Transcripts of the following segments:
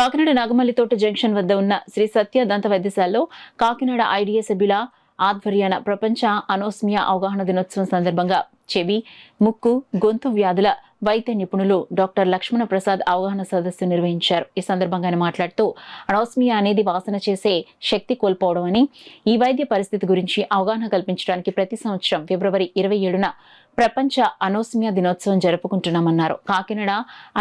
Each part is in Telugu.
కాకినాడ నాగమల్లితోట జంక్షన్ వద్ద ఉన్న శ్రీ సత్య దంత వైద్యశాలలో కాకినాడ ఐడిఏ సభ్యుల ఆధ్వర్యాన ప్రపంచ అనోస్మియా అవగాహన దినోత్సవం సందర్భంగా చెవి, ముక్కు, గొంతు వ్యాధుల వైద్య నిపుణులు డాక్టర్ లక్ష్మణ ప్రసాద్ అవగాహన సదస్సు నిర్వహించారు. ఈ సందర్భంగా ఆయన మాట్లాడుతూ అనోస్మియా అనేది వాసన చేసే శక్తి కోల్పోవడం అని, ఈ వైద్య పరిస్థితి గురించి అవగాహన కల్పించడానికి ప్రతి సంవత్సరం ఫిబ్రవరి 27న ప్రపంచ అనోస్మియా దినోత్సవం జరుపుకుంటున్నామన్నారు. కాకినాడ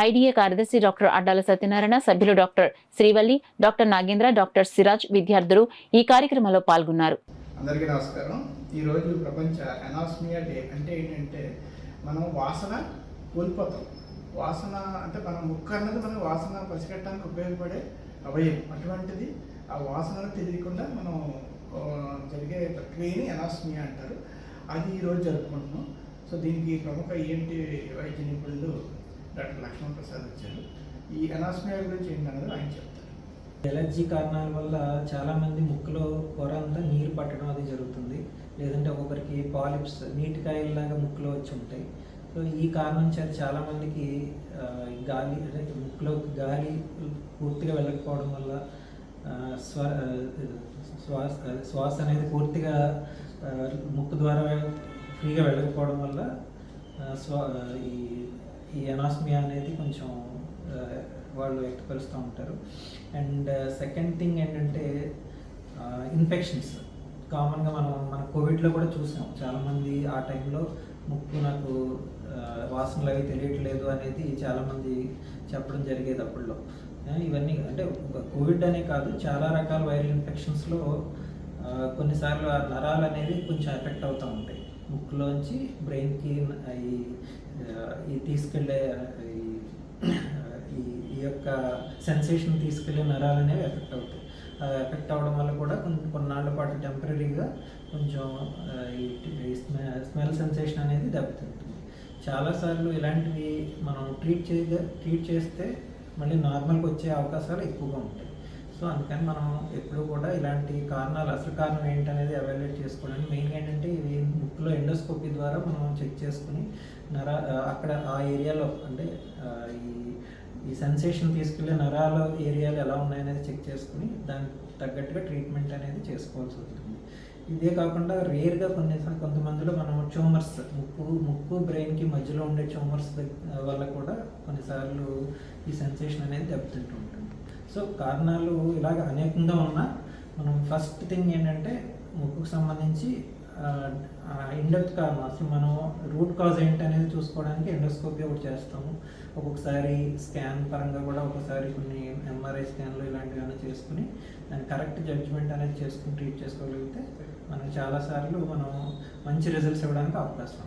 ఐడిఏ కార్యదర్శి డాక్టర్ అడ్డాల సత్యనారాయణ, సభ్యులు doctor Srivalli, doctor Nagendra, doctor Siraj విద్యార్థులు ఈ కార్యక్రమంలో పాల్గొన్నారు. అందరికీ నమస్కారం. ఈరోజు ప్రపంచ అనోస్మియా డే. అంటే ఏంటంటే మనం వాసన కోల్పోతాం. వాసన అంటే మన ముక్కు అన్నది మనం వాసన పసిగట్టడానికి ఉపయోగపడే అవయవం. అటువంటిది ఆ వాసనను తెలియకుండా మనం జరిగే ప్రక్రియని అనోస్మియా అంటారు. అది ఈరోజు జరుపుకుంటున్నాం. సో దీనికి ప్రముఖ ఏంటి వైద్య నిపుణులు డాక్టర్ లక్ష్మణ ప్రసాద్ వచ్చారు. ఈ అనోస్మియా గురించి ఏంటన్నది ఆయన చెప్తారు. ఎలర్జీ కారణాల వల్ల చాలామంది ముక్కులో పొర అంతా నీరు పట్టడం అది జరుగుతుంది. లేదంటే ఒక్కొక్కరికి పాలిప్స్ నీటికాయల్లాగా ముక్కులో వచ్చి ఉంటాయి. సో ఈ కారణం చేత చాలామందికి గాలి ముక్కులోకి గాలి పూర్తిగా వెళ్ళకపోవడం వల్ల శ్వాస అనేది పూర్తిగా ముక్కు ద్వారా ఫ్రీగా వెళ్ళకపోవడం వల్ల ఈ అనోస్మియా అనేది కొంచెం వాళ్ళు వ్యక్తపరుస్తూ ఉంటారు. అండ్ సెకండ్ థింగ్ ఏంటంటే ఇన్ఫెక్షన్స్. కామన్గా మన కోవిడ్లో కూడా చూసాం. చాలామంది ఆ టైంలో ముక్కు నాకు వాసనలు అవి తెలియట్లేదు అనేది చాలామంది చెప్పడం జరిగేది అప్పుడులో. ఇవన్నీ అంటే కోవిడ్ అనే కాదు, చాలా రకాల వైరల్ ఇన్ఫెక్షన్స్లో కొన్నిసార్లు ఆ నరాలు అనేవి కొంచెం ఎఫెక్ట్ అవుతూ ఉంటాయి. ముక్కులోంచి బ్రెయిన్కి ఈ తీసుకెళ్ళే ఈ యొక్క సెన్సేషన్ తీసుకెళ్లే నరాలు అనేవి ఎఫెక్ట్ అవుతాయి. ఎఫెక్ట్ అవ్వడం వల్ల కూడా కొన్నాళ్ళ పాటు టెంపరీగా కొంచెం ఈ స్మెల్ సెన్సేషన్ అనేది దెబ్బతింటుంది. చాలాసార్లు ఇలాంటివి మనం ట్రీట్ చేస్తే మళ్ళీ నార్మల్గా వచ్చే అవకాశాలు ఎక్కువగా ఉంటాయి. సో అందుకని మనం ఎప్పుడు కూడా ఇలాంటి కారణాలు, అసలు కారణం ఏంటనేది ఎవాల్యుయేట్ చేసుకోవడానికి మెయిన్గా ఏంటంటే ఇవి ముక్కులో ఎండోస్కోపీ ద్వారా మనం చెక్ చేసుకుని అక్కడ ఆ ఏరియాలో అంటే ఈ సెన్సేషన్ తీసుకెళ్లే నరాల ఏరియాలు ఎలా ఉన్నాయనేది చెక్ చేసుకుని దానికి తగ్గట్టుగా ట్రీట్మెంట్ అనేది చేసుకోవాల్సి ఉంటుంది. ఇదే కాకుండా రేర్గా కొంతమందిలో మనం ట్యూమర్స్, ముక్కు బ్రెయిన్కి మధ్యలో ఉండే ట్యూమర్స్ వల్ల కూడా కొన్నిసార్లు ఈ సెన్సేషన్ అనేది దెబ్బతింటూ ఉంటుంది. సో కారణాలు ఇలాగ అనేకంగా ఉన్నా మనం ఫస్ట్ థింగ్ ఏంటంటే ముక్కుకు సంబంధించి ఇన్డెప్త్ కారణం, అసలు మనం రూట్ కాజ్ ఏంటి అనేది చూసుకోవడానికి ఎండోస్కోపీ ఒకటి చేస్తాము. ఒక్కొక్కసారి స్కాన్ పరంగా కూడా ఒకసారి కొన్ని ఎంఆర్ఐ స్కాన్లు ఇలాంటివన్నీ చేసుకుని దాన్ని కరెక్ట్ జడ్జ్మెంట్ అనేది చేసుకుని ట్రీట్ చేసుకోగలిగితే మనకు చాలాసార్లు మనం మంచి రిజల్ట్స్ ఇవ్వడానికి అవకాశం ఉంది.